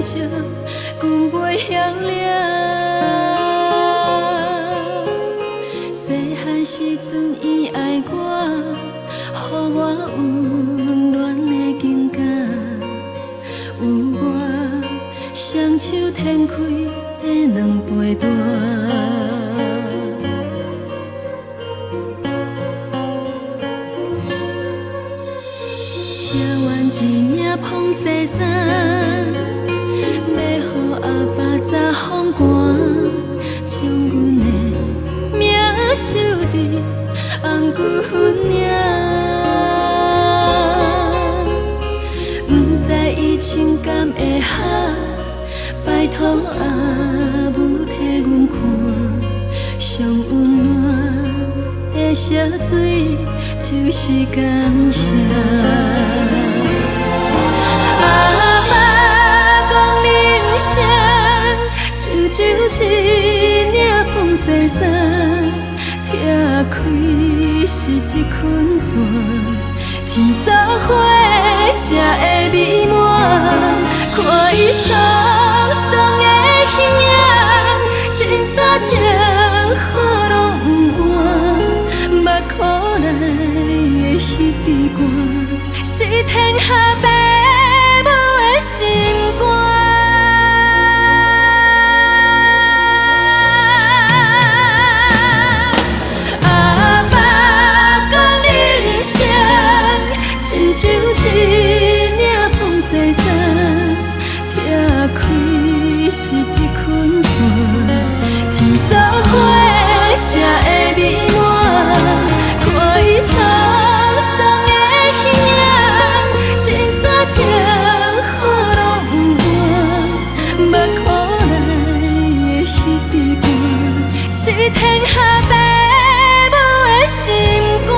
笑，君袂晓了。细汉时阵，伊爱我，予我温暖的情感，有我双手摊开的两杯大。吃完一领捧西衫，要予阿爸早风寒，将阮的名收伫红骨粉领。不知伊情感会合，拜托阿母替阮看，上温暖的烧水就是感谢。阿爸讲人生亲像一领风西衫，拆开是一捆线，天早花才会美满。看伊沧桑的形影，心沙情好拢不换，目眶内的彼滴汗，是天下父母的心肝。阿爸讲人生亲像一领风西衫，拆开是一捆线，天早花才会美满。看伊沧桑的形影，心沙情好拢不换，目眶内的彼滴汗，是天下父母的心肝。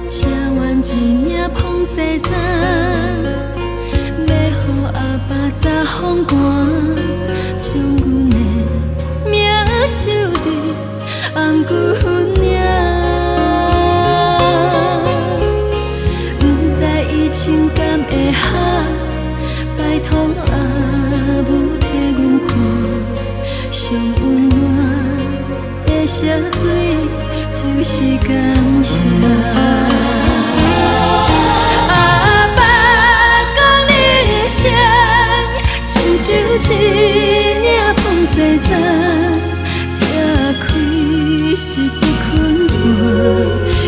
吃完一领捧西衫，要予阿爸早风寒，将阮的名收伫红骨粉领。不知伊情感会合，拜托阿母替阮看，上温暖的烧水就是感谢。亲像一领风西衫，拆开是一捆线，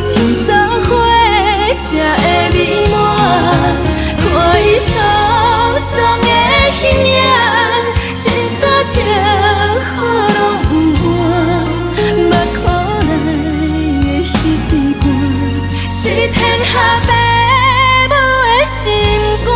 天早花才会美满。看伊沧桑的形影，心沙情好拢不换，目眶内的彼滴汗，是天下父母的心肝。